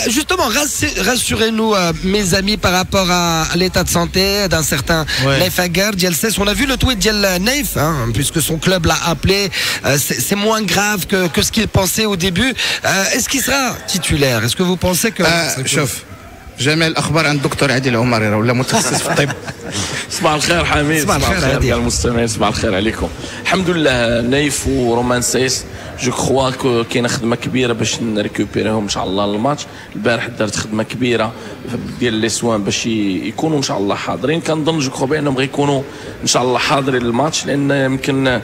Justement, rassurez-nous, mes amis, par rapport à l'état de santé d'un certain Naïf Aguerd. On a vu le tweet de Naïf, hein, puisque son club l'a appelé. C'est moins grave que ce qu'il pensait au début. Est-ce qu'il sera titulaire? Est-ce que vous pensez que... شوف جميع الاخبار عند الدكتور عادل عمر ولا متخصص في الطب. صباح الخير حميد. صباح الخير كاع المستمعين. صباح الخير عليكم. الحمد لله نايف ورومان سايس جو كخوا كاينه خدمه كبيره باش نريكوبيريهم ان شاء الله الماتش. البارح دارت خدمه كبيره ديال لي سوان باش يكونوا ان شاء الله حاضرين. كنظن جو كخوا بانهم غيكونوا ان شاء الله حاضرين الماتش لان يمكن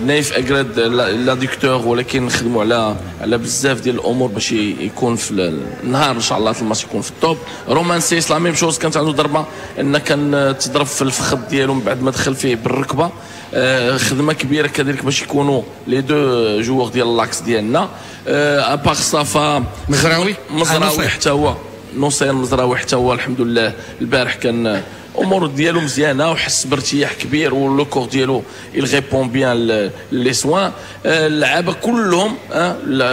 نايف اكراد لا ديكتور ولكن نخدموا على بزاف ديال الامور باش يكون في النهار ان شاء الله الماتش يكون في التوب. رومان سايس لا ميم شوز كانت عنده ضربه ان كان تضرب في الفخذ ديالو من بعد ما دخل فيه بالركبه. خدمه كبيره كذلك باش يكونوا لي دو جوور ديال لاكس ديالنا. اباغ صافا مزراوي حتى هو نصير مزراوي حتى هو الحمد لله البارح كان امور ديالو مزيانه وحس بارتياح كبير ولو كور ديالو il répond bien لي سوان. اللعابه كلهم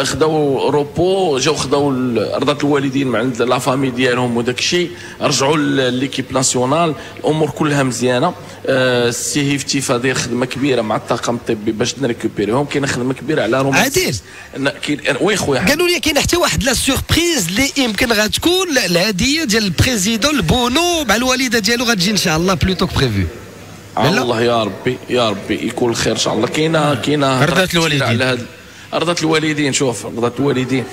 خداو روبو جاو خداو رضات الوالدين مع عند لا فامي ديالهم وداك الشيء رجعوا ليكيب ناسيونال. الامور كلها مزيانه. السي هيفتي فدير خدمه كبيره مع الطاقم الطبي باش نريكوبيريهم. كاينه خدمه كبيره على رومان عادل وي خويا قالوا لي كاين حتى واحد لا سوربريز اللي يمكن غتكون الهديه ديال البريزيدون البونو مع الوالده ديالو غتجي ان شاء الله بلوتو بريفو. الله يا ربي يكون الخير ان شاء الله. كاينه رضات الوالدين على هذا رضات الوالدين. شوف رضات الوالدين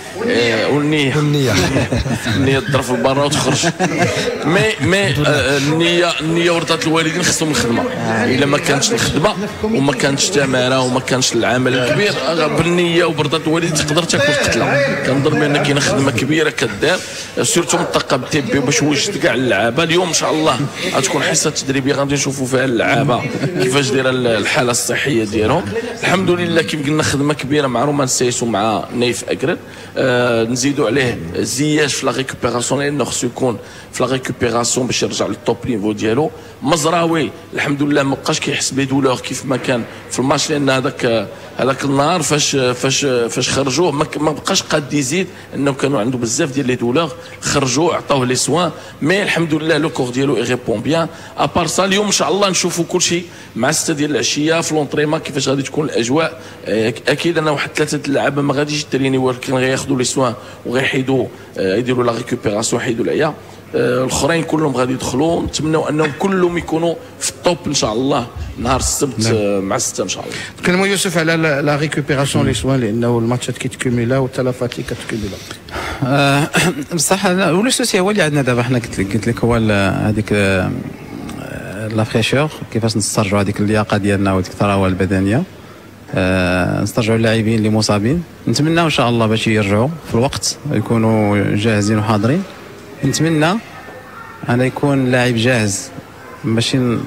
والنيه النيه تضرب في البرا وتخرج. مي النيه ورضات الوالدين خصهم الخدمه. الا ما كانتش الخدمه وما كانتش التماره وما كانش العمل الكبير بالنيه وبرضات الوالدين تقدر تاكل قتله. كنظن بان كاينه خدمه كبيره كدار سيرتو من الطاقم الطبي باش وجد كاع اللعابه. اليوم ان شاء الله غتكون حصه تدريبيه غادي نشوفوا فيها اللعابه كيفاش دايره الحاله الصحيه ديالهم. الحمد لله كيف قلنا خدمه كبيره مع رومان سايس ومع نايف اكراد. نزيدوا عليه زياج في لا ريكوبيراسيون لانه خصو يكون في لا ريكوبيراسيون باش يرجع للتوب نيفو ديالو. مزراوي الحمد لله ما بقاش كيحس بدولور كيف ما كان في الماتش لان هذاك النهار فاش خرجوه ما بقاش قاد يزيد انه كانوا عنده بزاف ديال لي دولور. خرجوه عطاوه لي سوان مي الحمد لله لو كور ديالو يريبون بيان. ابار سا اليوم ان شاء الله نشوفوا كل شيء مع 6 ديال العشيه في لونطريمون كيفاش غادي تكون الاجواء. اكيد انا واحد 3 اللعابه ما غاديش يتريني ولكن غياخذوا لي سوان وغيحيدوا يديروا لا ريكوبيراسيون يحيدوا العيا. الاخرين كلهم غادي يدخلوا. نتمنوا انهم كلهم يكونوا في الطوب ان شاء الله نهار السبت مع 6 ان شاء الله. تكلموا يوسف على لا ريكوبيراسيون لي سوان لانه الماتشات كيتكملا والتلفات كتكملا. بصح ولا سوسي هو اللي عندنا دابا. حنا قلت لك هو هذيك لا فريشور كيفاش نسترجعوا هذيك اللياقه ديالنا وديك الثروه البدنيه. نسترجعوا اللاعبين اللي مصابين. نتمنى ان شاء الله باش يرجعوا في الوقت يكونوا جاهزين وحاضرين. نتمنى انا يكون اللاعب جاهز ماشي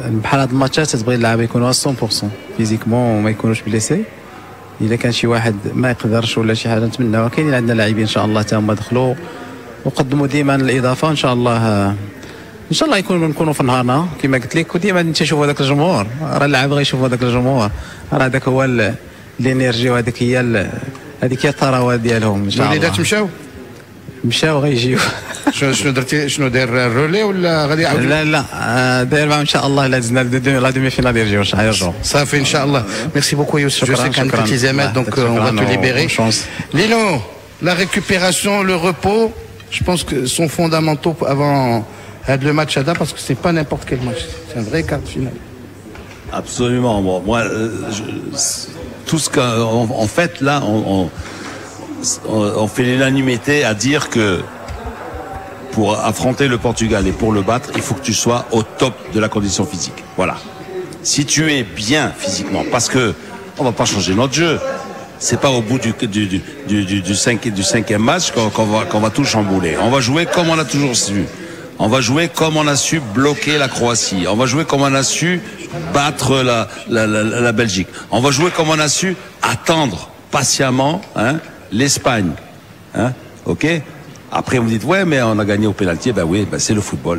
بحال هاد الماتشات تبغي اللعابه يكونوا 100% فيزيكمون وما يكونوش بليسي. الا كان شي واحد ما يقدرش ولا شي حاجه نتمنى كاينين عندنا لاعبين ان شاء الله تا هما دخلوا وقدموا ديما الاضافه ان شاء الله. ان شاء الله نكونوا في نهارنا كما قلت لك. وديما انت تشوفوا هذاك الجمهور راه اللعابه غيشوفوا هذاك الجمهور راه هذاك هو الانرجي وهذيك هي الثروه ديالهم ان شاء الله. الوليدات مشاو غيجيو. شنو درتي شنو داير الرولي ولا غادي يعاود؟ لا داير معهم ان شاء الله. الا دزنا لا دومي فينال يرجعوا صافي ان شاء الله. ميرسي بوكو يوسف. جو سي كان بتي زمات دونك اون va te libérer. Lino, la récupération, le repos, je pense que sont fondamentaux avant le match Ada parce que c'est pas n'importe quel match. C'est un vrai quart de finale. Absolument. Bon, moi, tout ce qu'en fait là, on fait l'unanimité à dire que pour affronter le Portugal et pour le battre, il faut que tu sois au top de la condition physique. Voilà. Si tu es bien physiquement, parce que on va pas changer notre jeu. C'est pas au bout du cinquième match qu'on va tout chambouler. On va jouer comme on a toujours su. On va jouer comme on a su bloquer la Croatie. On va jouer comme on a su battre la Belgique. On va jouer comme on a su attendre patiemment l'Espagne. Ok. Après vous dites ouais mais on a gagné au pénalty. Ben oui, ben c'est le football.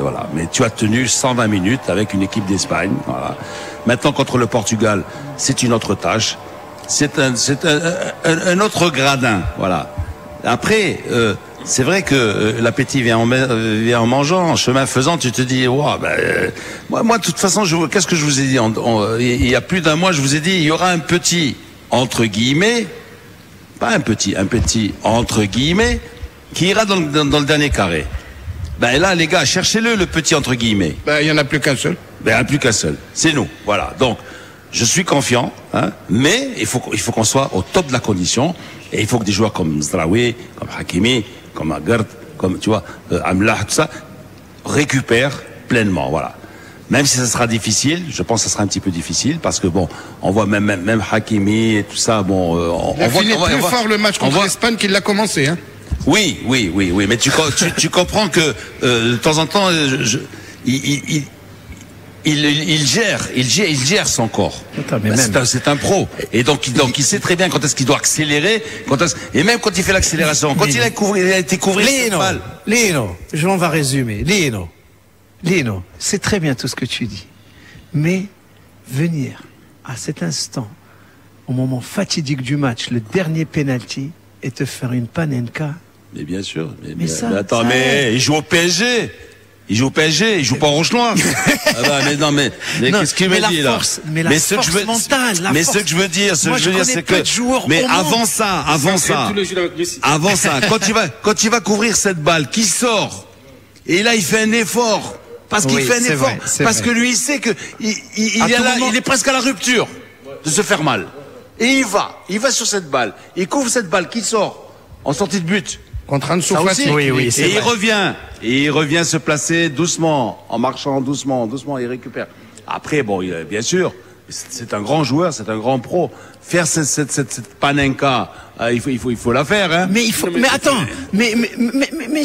Voilà. Mais tu as tenu 120 minutes avec une équipe d'Espagne. Voilà. Maintenant contre le Portugal, c'est une autre tâche. C'est un autre gradin. Voilà. Après, c'est vrai que l'appétit vient en mangeant, en chemin faisant, tu te dis, wow, moi, de toute façon, qu'est-ce que je vous ai dit il y a plus d'un mois, je vous ai dit, il y aura un petit, entre guillemets, pas un petit, entre guillemets, qui ira dans le dernier carré. Ben là, les gars, cherchez-le, le petit, entre guillemets. Ben, il n'y en a plus qu'un seul. Ben, il n'y en a plus qu'un seul. C'est nous. Voilà. Donc, je suis confiant, hein, mais il faut qu'on soit au top de la condition. Et il faut que des joueurs comme Zraoui, comme Hakimi, comme Agard, comme, tu vois, Amlah, tout ça, récupèrent pleinement. Voilà. Même si ça sera difficile, je pense que ça sera un petit peu difficile, parce que bon, on voit même Hakimi et tout ça, bon, on voit plus fort le match contre l'Espagne qu'il l'a commencé, hein. Oui, mais tu comprends que de temps en temps, il gère son corps. C'est un pro, et donc il sait très bien quand est-ce qu'il doit accélérer, et même quand il fait l'accélération, quand il a été couvrir cette balle. Lino, on va résumer. Lino, c'est très bien tout ce que tu dis, mais venir à cet instant, au moment fatidique du match, le dernier penalty, et te faire une panenka. Mais bien sûr. Mais attends, mais il joue au PSG. Il joue pas au Rouge Noir. mais qu'est-ce qu'il me dit là? Mais ce que je veux dire, c'est que, mais avant ça, quand il va couvrir cette balle, qui sort, et là il fait un effort, parce qu'il fait un effort, parce que lui il sait que il est presque à la rupture de se faire mal. Et il va sur cette balle, il couvre cette balle qui sort en sortie de but. Contre un Fati. Et il revient se placer doucement, en marchant doucement, il récupère. Après, bon, bien sûr, c'est un grand joueur, c'est un grand pro. Faire cette panenka, il faut la faire, hein. Mais attends, mais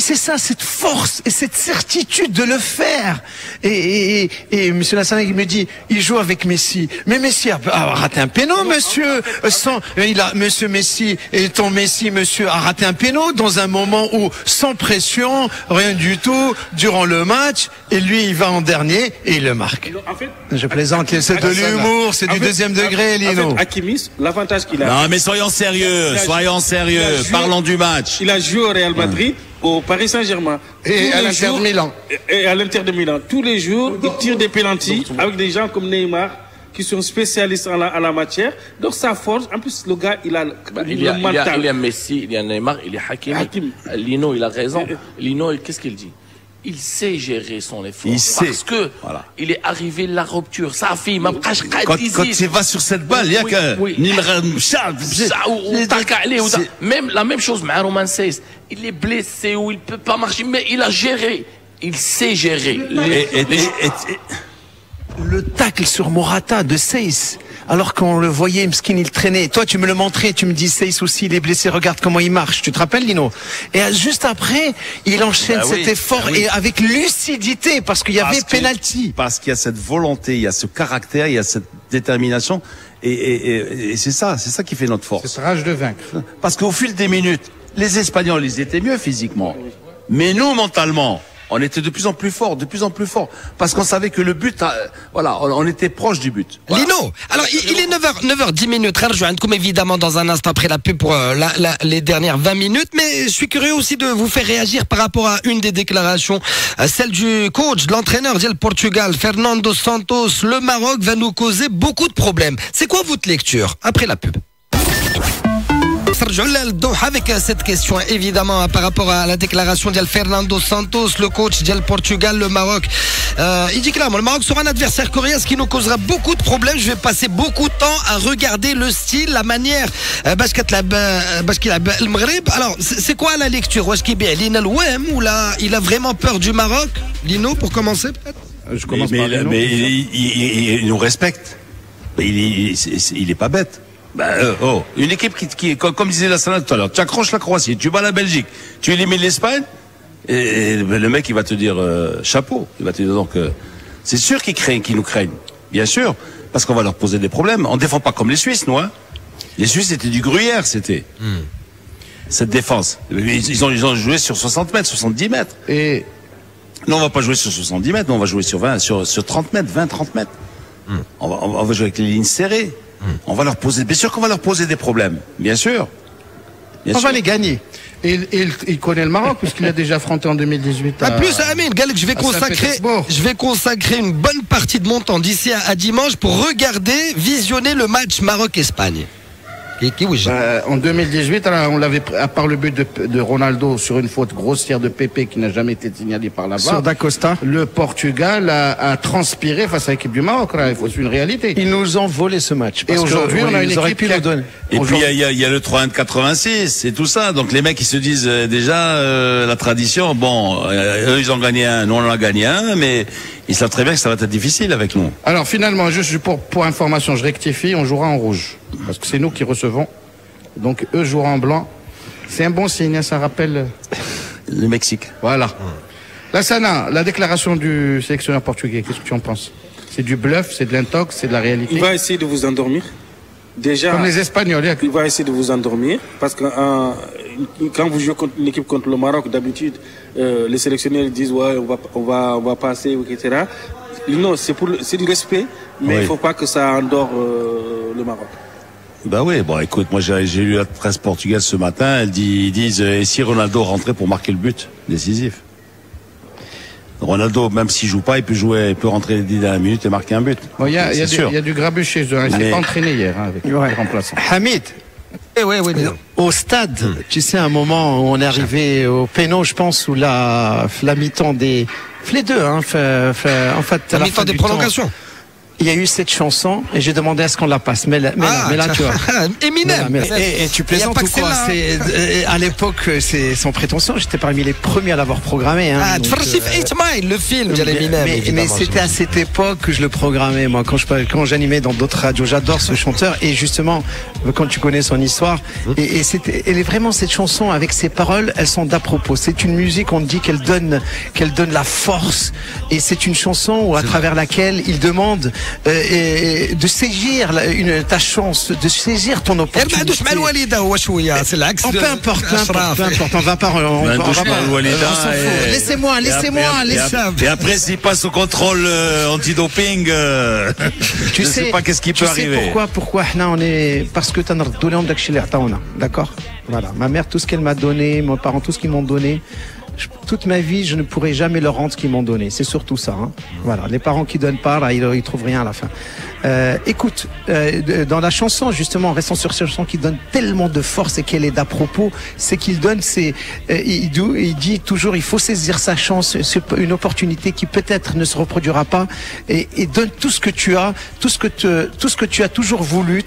c'est ça, cette force et cette certitude de le faire. Et monsieur Lassana, il me dit, il joue avec Messi. Mais Messi a raté un péno, monsieur. Monsieur Messi, et ton Messi, monsieur, a raté un péno dans un moment où, sans pression, rien du tout, durant le match, et lui, il va en dernier, et il le marque. En fait, je plaisante, c'est de l'humour, c'est du deuxième degré, Lino. Hakimi, l'avantage qu'il a. Non, mais soyons sérieux, parlons du match. Il a joué au Real Madrid, au Paris Saint-Germain. Et à l'Inter de Milan. Et à l'Inter de Milan. Tous les jours, il tire des pénaltys avec des gens comme Neymar, qui sont spécialistes en la matière. Donc ça force. En plus, le gars, il a le mental. Il y a Messi, il y a Neymar, il y a Hakimi. Lino, il a raison. Lino, qu'est-ce qu'il dit? Il sait gérer son effort. Parce que il est arrivé la rupture. Ça fait quand il va sur cette balle, il y a que même la même chose mais Roman Seyss. Il est blessé ou il peut pas marcher, mais il a géré. Il sait gérer. Le tacle sur Morata de Seyss, alors qu'on le voyait, Mskin, il traînait. Toi, tu me le montrais, tu me dis Seyss aussi, il est blessé, regarde comment il marche. Tu te rappelles, Lino? Et juste après, il enchaîne cet effort et avec lucidité, parce qu'il y avait penalty. Parce qu'il y a cette volonté, il y a ce caractère, il y a cette détermination, et c'est ça qui fait notre force. C'est ce rage de vaincre. Parce qu'au fil des minutes, les Espagnols, ils étaient mieux physiquement, mais nous, mentalement, on était de plus en plus fort, parce qu'on savait que le but, on était proche du but. Voilà. Lino, alors il est 9h10 minutes. Comme évidemment dans un instant après la pub pour les dernières 20 minutes, mais je suis curieux aussi de vous faire réagir par rapport à une des déclarations, celle du coach, de l'entraîneur du Portugal, Fernando Santos. Le Maroc va nous causer beaucoup de problèmes. C'est quoi votre lecture après la pub? Avec cette question évidemment par rapport à la déclaration de Fernando Santos, le coach du Portugal, le Maroc. Il dit clairement, le Maroc sera un adversaire coréen, ce qui nous causera beaucoup de problèmes. Je vais passer beaucoup de temps à regarder le style, la manière. Alors, c'est quoi la lecture? Ou là, il a vraiment peur du Maroc? Lino, pour commencer peut-être? Je commence par Lino. Mais il nous respecte. Il est pas bête. Une équipe qui comme disait Lassana tout à l'heure, tu accroches la Croatie, tu bats la Belgique, tu élimines l'Espagne, et le mec il va te dire chapeau, il va te dire donc c'est sûr qu'ils nous craignent, bien sûr, parce qu'on va leur poser des problèmes. On défend pas comme les Suisses, nous, hein. Les Suisses c'était du gruyère, cette défense. Ils ont joué sur 60 mètres, 70 mètres. Et nous on va pas jouer sur 70 mètres, nous on va jouer sur 30 mètres, 20-30 mètres. On va jouer avec les lignes serrées. On va leur poser, bien sûr qu'on va leur poser des problèmes, bien sûr. On va les gagner. Et il connaît le Maroc puisqu'il a déjà affronté en 2018. En plus, Amine, je vais consacrer une bonne partie de mon temps d'ici à dimanche pour regarder, visionner le match Maroc-Espagne. En 2018, alors, on l'avait, à part le but de Ronaldo sur une faute grossière de Pepe qui n'a jamais été signalée par la VAR. Sur Da Costa. Le Portugal a transpiré face à l'équipe du Maroc. C'est une réalité. Ils nous ont volé ce match. Et aujourd'hui, on a une équipe qui donne. Et puis il y a le 3-1 de 86 et tout ça. Donc les mecs ils se disent déjà la tradition. Bon, eux ils ont gagné un, nous on en a gagné un, mais ils savent très bien que ça va être difficile avec nous. Alors finalement, juste pour information, je rectifie, on jouera en rouge parce que c'est nous qui recevons. Donc eux joueront en blanc. C'est un bon signe, ça rappelle le Mexique. Voilà. Lassana, la déclaration du sélectionneur portugais, qu'est-ce que tu en penses? C'est du bluff, c'est de l'intox, c'est de la réalité? Il va essayer de vous endormir. Déjà, comme les Espagnols. Il va essayer de vous endormir parce que quand vous jouez contre une équipe contre le Maroc, d'habitude, les sélectionneurs disent ouais, on va passer, etc. Non, c'est du respect, mais il ne faut pas que ça endort le Maroc. Bah oui, bon écoute, moi j'ai lu la presse portugaise ce matin, ils disent et si Ronaldo rentrait pour marquer le but décisif. Ronaldo, même s'il joue pas, il peut rentrer les 10 dernières minutes et marquer un but. Il y a du grabuge chez eux. Il s'est pas entraîné hier avec le remplaçant. Hamid. Au stade, tu sais, à un moment où on est arrivé au péno, je pense, où la mi-temps des... Les deux, hein, en fait, la mi-temps des prolongations. Il y a eu cette chanson et j'ai demandé à ce qu'on la passe. Mais là, tu vois. Eminem. Et tu plaisantes ou quoi? À l'époque, c'est sans prétention. J'étais parmi les premiers à l'avoir programmé. Hein, le film d'Eminem. Mais c'était à cette époque que je le programmais, moi, quand j'animais dans d'autres radios. J'adore ce chanteur. Et justement, quand tu connais son histoire, elle est vraiment cette chanson avec ses paroles, elles sont d'à propos. C'est une musique, on dit qu'elle donne la force. Et c'est une chanson où, à travers laquelle il demande de saisir ta chance, de saisir ton opportunité. Peu importe, on va pas. Laissez-moi. Et après, s'il passe au contrôle antidoping, je sais pas qu'est-ce qui peut arriver. Pourquoi on est, parce que d'accord. Voilà, ma mère, tout ce qu'elle m'a donné, mes parents, tout ce qu'ils m'ont donné. Toute ma vie, je ne pourrai jamais leur rendre ce qu'ils m'ont donné. C'est surtout ça. Hein. Voilà, les parents qui donnent pas, là, ils trouvent rien à la fin. Écoute, dans la chanson, justement, en restant sur cette chanson qui donne tellement de force et qu'elle est d'à propos, c'est qu'il donne, il dit toujours, il faut saisir sa chance, c'est une opportunité qui peut-être ne se reproduira pas, et donne tout ce que tu as, tout ce que tu as toujours voulu,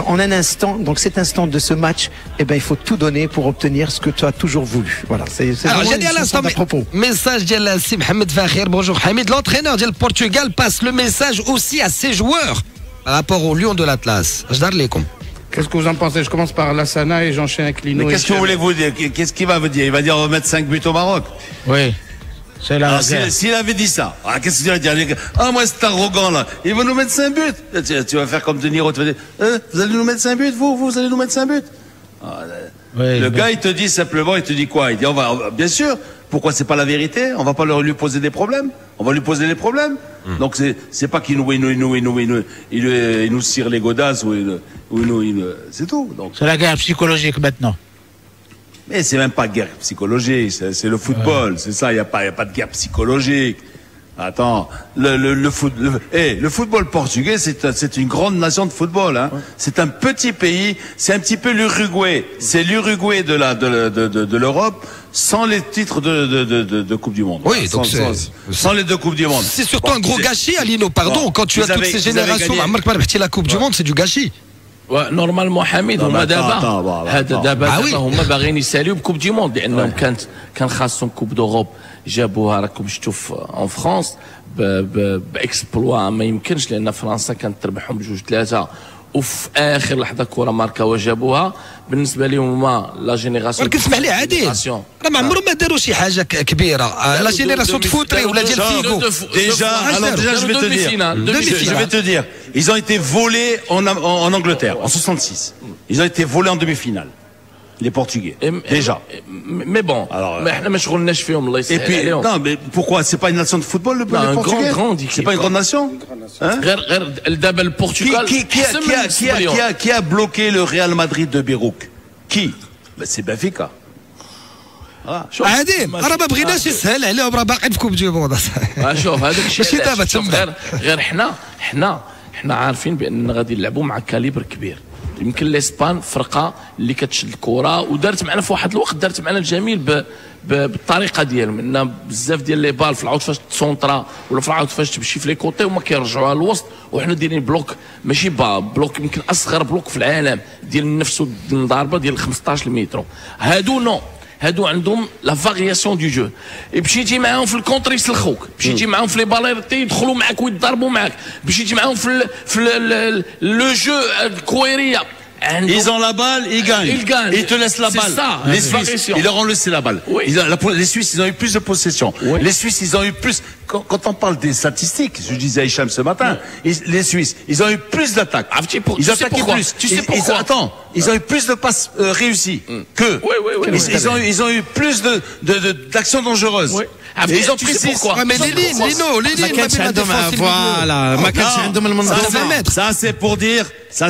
en un instant. Donc cet instant de ce match, il faut tout donner pour obtenir ce que tu as toujours voulu. Voilà, c'est à l'instant, message de Si Mohamed Fakhir. Bonjour Hamid, l'entraîneur du Portugal passe le message aussi à ses joueurs par rapport au Lion de l'Atlas. Qu'est-ce que vous en pensez? Je commence par Lassana et j'enchaîne avec Lino. Mais qu'est-ce que vous voulez vous dire? Qu'est-ce qu'il va vous dire? Il va dire on va mettre 5 buts au Maroc. Oui. S'il avait dit ça, qu'est-ce qu'il va dire? Moi c'est arrogant là, il va nous mettre 5 buts. Tu vas faire comme De Niro, tu vas dire vous allez nous mettre 5 buts, vous allez nous mettre 5 buts. Le gars, il te dit simplement, il te dit quoi? Il dit, bien sûr, pourquoi c'est pas la vérité? On va pas lui poser des problèmes? On va lui poser des problèmes? Donc c'est pas qu'il nous cire les godasses c'est tout. C'est la guerre psychologique maintenant. Mais c'est même pas guerre psychologique, c'est le football, c'est ça, il y a pas de guerre psychologique. Attends, le football portugais, c'est une grande nation de football, hein. C'est un petit pays, c'est un petit peu l'Uruguay. C'est l'Uruguay de l'Europe, sans les titres de Coupe du Monde. Oui, donc sans les 2 Coupes du Monde. C'est surtout un gros gâchis, Alino, pardon, quand tu as toutes ces générations, la Coupe du Monde, c'est du gâchis. نورمالمون حميد هما دابا هما باغيين يساليو بكوب دي موند لانهم كان خاصهم كوب دوغوب جابوها راكم شفتوا اون فرانس باكسبلوا ما يمكنش لان فرنسا كانت تربحهم ب2-3 وفي اخر لحظه كره ماركاو جابوها بالنسبه لهم هما لا جينيراسيون. ولكن اسمح لي عادل راه ما عمرهم ما داروا شي حاجه كبيره لا جينيراسيون فوتري ولا ديال فيغو. Déjà je vais te dire, ils ont été volés en Angleterre en 66. Ils ont été volés en demi-finale. Les Portugais. Déjà. Mais bon. Et puis, non, mais pourquoi? C'est pas une nation de football, le Portugais? C'est pas une grande nation? Hein? Qui a bloqué le Real Madrid de Beyrouth? Qui? c'est Benfica. عادي راه ما بغيناش يسهل عليهم راه باقي في كوب دي موند شوف هذاك الشيء ماشي دابا تما غير حنا عارفين بان غادي نلعبوا مع كاليبر كبير. يمكن لاسبان فرقه اللي كتشد الكره ودارت معنا في واحد الوقت دارت معنا الجميل بالطريقه ديالهم ان بزاف ديال لي بال في العود فاش تسونطرا ولا في العود فاش تمشي في لي كوتي وما كيرجعوها للوسط وحنا دايرين بلوك ماشي بلوك يمكن اصغر بلوك في العالم ديال نفسه الضربه ديال 15 متر. هادو نو هادو عندهم لا فارياسيون دو جو. مشيتي معاهم في الكونتر يسلخوك، مشيتي معاهم في لي باليرتي يدخلوا معاك ويضربوا معاك، مشيتي معاهم في لو جو الكويريه. Ils ont la balle, ils gagnent. Ils te laissent la balle. Ça, les Suisses, ils leur ont laissé la balle. Oui. Les Suisses, ils ont eu plus de possession. Oui. Les Suisses, ils ont eu plus. Quand on parle des statistiques, je disais à Hicham ce matin, les Suisses, ils ont eu plus d'attaques. Ils attaquaient plus. Tu sais pourquoi? Attends, ils ont eu plus de passes réussies que. Oui. Ils ont eu plus d'actions dangereuses. Oui. Et ils ont pris 6. Mais Lino, voilà. Ça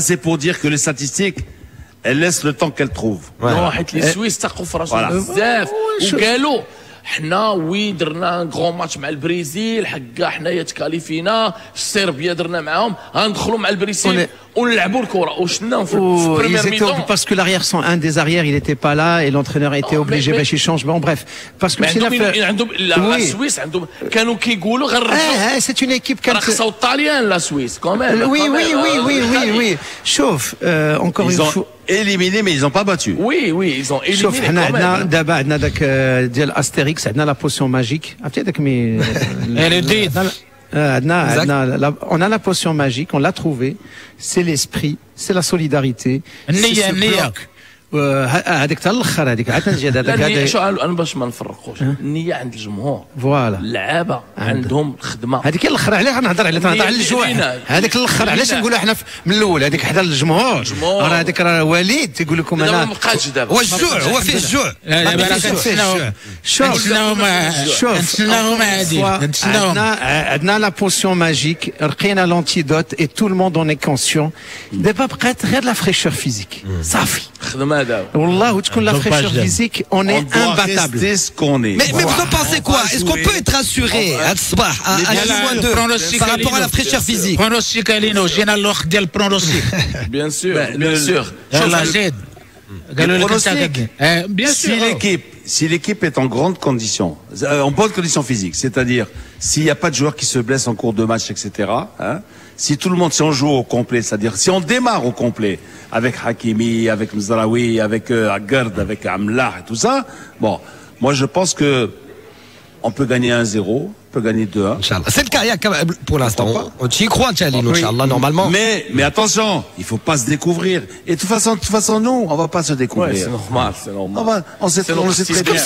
c'est pour dire que les statistiques elles laissent le temps qu'elles trouvent. Non, les Suisses تقوا في راسهم بزاف وقالوا حنا درنا غران ماتش مع البرازيل حكا حنايا تكاليفينا صربيا درنا معاهم غندخلوا مع البرازيل ونلعبوا الكره وشناهم في البريمير ميطون parce que l'arrière sont un des arrières il était pas là et l'entraîneur était obligé باش يشانج bon bref parce que عندهم السويس عندهم كانوا كيقولوا غنرجعوا c'est une équipe كانت رخصوا الطاليان لا سويس كمان oui شوف encore une fois éliminés mais ils n'ont pas battu. Oui, ils ont éliminé. شوف حنا عندنا دابا عندنا داك ديال استيريكس عندنا لا بوسيون ماجيك عرفتي هذاك on a la potion magique, on l'a trouvée, c'est l'esprit, c'est la solidarité. هذيك حتى الاخر هذيك عاد نجي هذاك انا باش ما نفرقوش النيه عند الجمهور فوالا اللعابه عندهم الخدمه هذيك الاخر علاه غنهضر على الجوع هذيك الاخر علاش نقولوا احنا من الاول هذيك حدا الجمهور راه هذيك راه وليد تيقول لكم انا ما بقاش دابا والجوع هو فيه الجوع عندنا لا بوسيون ماجيك رقينا لونتيدوت اي تو الموند اون اي كونسيون دابا بقات غير لا فريشور فيزيك صافي خدمه دابا والله وتكون لا فريشور فيزيك اون اي امباتابل mais vous en pensez quoi? Est-ce qu'on peut être rassuré à الصباح par rapport à la fraîcheur physique? pronostic Lino جينا الوقت ديال البرونوستيك bien sûr يلا زيد قالوا لك bien sûr si l'équipe est en grande condition, en bonne condition physique, c'est-à-dire s'il n'y a pas de joueurs qui se blessent en cours de match, etc., hein, si tout le monde, si on joue au complet, c'est-à-dire si on démarre au complet, avec Hakimi, avec Mzraoui, avec Agard, avec Amlah et tout ça, bon, moi je pense que on peut gagner 1-0, on peut gagner 2-1. Inch'Allah. C'est le cas pour l'instant. Tu y crois, Tchalino, Inch'Allah, normalement. Mais attention, il faut pas se découvrir. Et de toute façon, nous, on va pas se découvrir. Ouais, c'est normal. On sait très bien.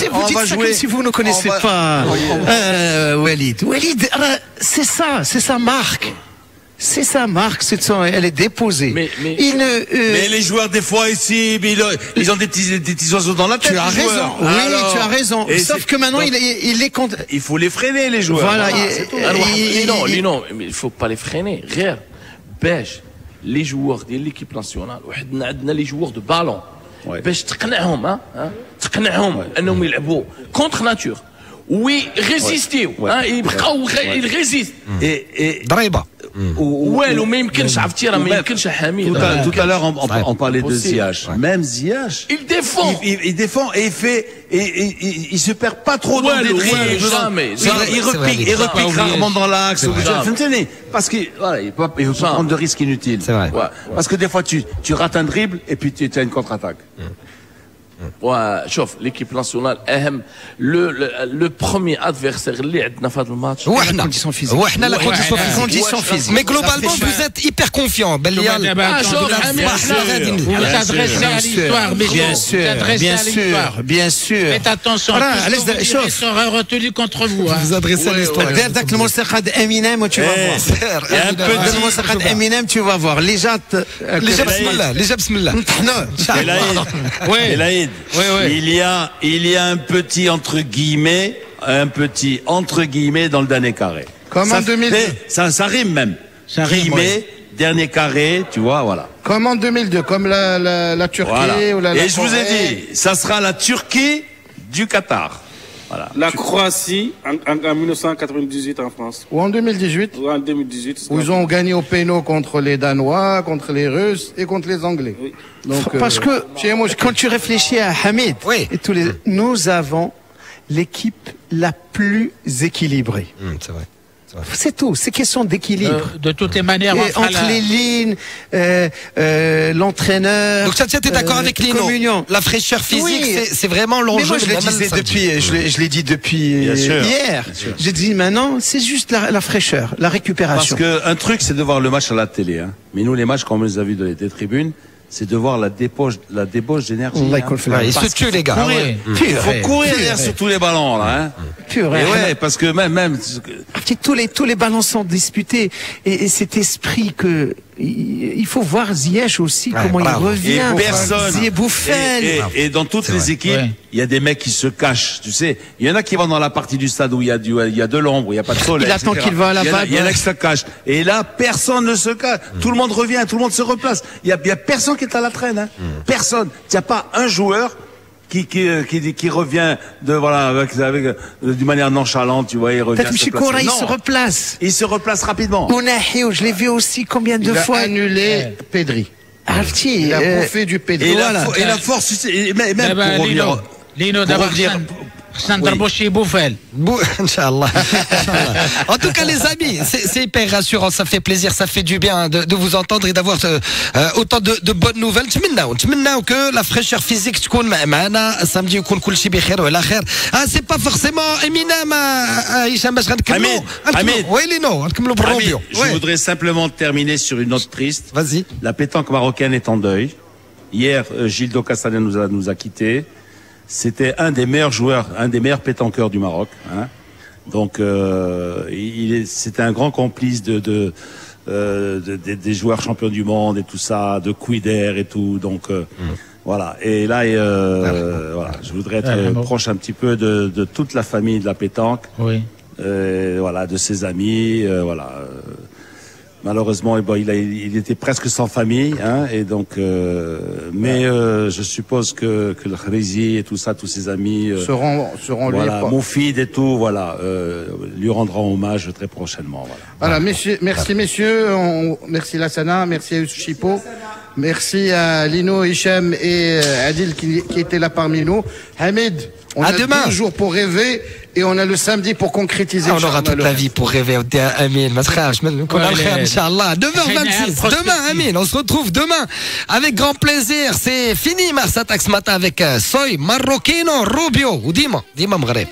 Si vous dites ça comme si vous ne connaissez pas Walid. Walid, c'est sa marque. C'est sa marque, elle est déposée. Mais les joueurs, des fois, ici, ils ont des petits oiseaux dans la tête. Tu as raison. Oui, tu as raison. Sauf que maintenant, il les compte. Il faut les freiner, les joueurs. Voilà. Non, il faut pas les freiner. Rien. Beige. Les joueurs de l'équipe nationale. On a les joueurs de ballon. Beige, تقنعهم انهم يلعبوا contre nature. Oui, résister. Il résiste. ضريبة. والو ما يمكنش عرفتي راه ما يمكنش حميد. Tout à l'heure on parlait de Ziyech. Même Ziyech, il défend et il fait il se perd pas trop dans des dribbles. Il repique rarement dans l'axe. Parce que voilà, il peut pas prendre de risques inutiles. C'est vrai. Parce que des fois tu rates un dribble et puis tu as une contre-attaque. شوف ليكيب ناسيونال اهم لو بروميي ادفيرسير اللي عندنا في هذا الماتش هو حنا لا كونديسيون فيزيك مي جلوبالمون vous êtes hyper confiant باللي bien sûr faites attention ils seront retenus contre vous vous adressez à l'histoire داك الموسيقى امينيم tu vas voir الموسيقى امينيم tu vas voir اللي جا بسم الله نطحنوه ان شاء الله Il y a un petit entre guillemets dans le dernier carré. Comme en 2002. Ça rime même. dernier carré, tu vois, voilà. Comme en 2002, comme la Turquie voilà. ou la Et je vous ai dit, ça sera la Turquie du Qatar. Voilà. La Croatie en 1998 en France. Ou en 2018. Ou en 2018. Où ils ont gagné au péno contre les Danois, contre les Russes et contre les Anglais. Oui. Donc, parce que quand tu réfléchis à Hamid, et nous avons l'équipe la plus équilibrée. C'est vrai. C'est tout, c'est question d'équilibre. De toutes les manières, entre les lignes, l'entraîneur. Donc ça, tu es d'accord avec Lino? La fraîcheur physique, c'est vraiment l'enjeu. Mais moi, je le disais depuis, je l'ai dit depuis hier. J'ai dit maintenant, c'est juste la fraîcheur, la récupération. Parce qu'un truc, c'est de voir le match à la télé. Hein. Mais nous, les matchs, quand on les a vus des tribunes, c'est de voir la débauche d'énergie. Ils se tuent, les gars. Il faut courir sur tous les ballons, là. Hein. Parce que même tous les ballons sont disputés et cet esprit que il faut voir Ziyech aussi comment il revient. Et personne. Et dans toutes les équipes, il y a des mecs qui se cachent. Tu sais, il y en a qui vont dans la partie du stade où il y a de l'ombre, où il y a pas de soleil. Il attend qu'il va à la vague. Il y en a qui se cachent. Et là, personne ne se cache. Tout le monde revient, tout le monde se replace. Il y a personne qui est à la traîne. Hein. Personne. Il n'y a pas un joueur qui revient d'une manière nonchalante, tu vois, il revient. Il se replace. Il se replace rapidement. Ounahiou, je l'ai vu aussi combien de fois. Il a annulé Pedri. Il a bouffé du Pedri. Et la force, même pour revenir. Lino, d'abord, Inch'Allah. En tout cas, les amis, c'est hyper rassurant, ça fait plaisir, ça fait du bien de vous entendre et d'avoir autant de bonnes nouvelles. T'm'nao que la fraîcheur physique تكون معنا samedi يكون كل شيء بخير وعلى خير. C'est pas forcément Eminem Hicham باش غنكملوا. Je voudrais simplement terminer sur une note triste. Vas-y. La pétanque marocaine est en deuil. Hier, Gildo Castaner nous a quittés. C'était un des meilleurs joueurs, un des meilleurs pétanqueurs du Maroc. Hein. Donc, c'était un grand complice des joueurs champions du monde et tout ça, de Kouider et tout. Donc, voilà. Et là, voilà, je voudrais être proche un petit peu de toute la famille de la pétanque. Oui. Voilà, de ses amis. Voilà. Malheureusement, il était presque sans famille, hein, et donc, mais je suppose que le Kharizi et tout ça, tous ses amis seront voilà, Moufid et tout, voilà, lui rendront hommage très prochainement. Voilà, merci messieurs, merci Lassana, merci à Youssef Chipo, merci à Lino, Hicham et Adil qui étaient là parmi nous. Hamid, on a 2 jours pour rêver. Et on a le samedi pour concrétiser. On aura toute la vie pour rêver. Amin, Inch'Allah. 9h26. Demain, Amin. On se retrouve demain. Avec grand plaisir. C'est fini, Marsatak ce matin avec Soy, Marroquino, Rubio. Ou Dima Maghreb.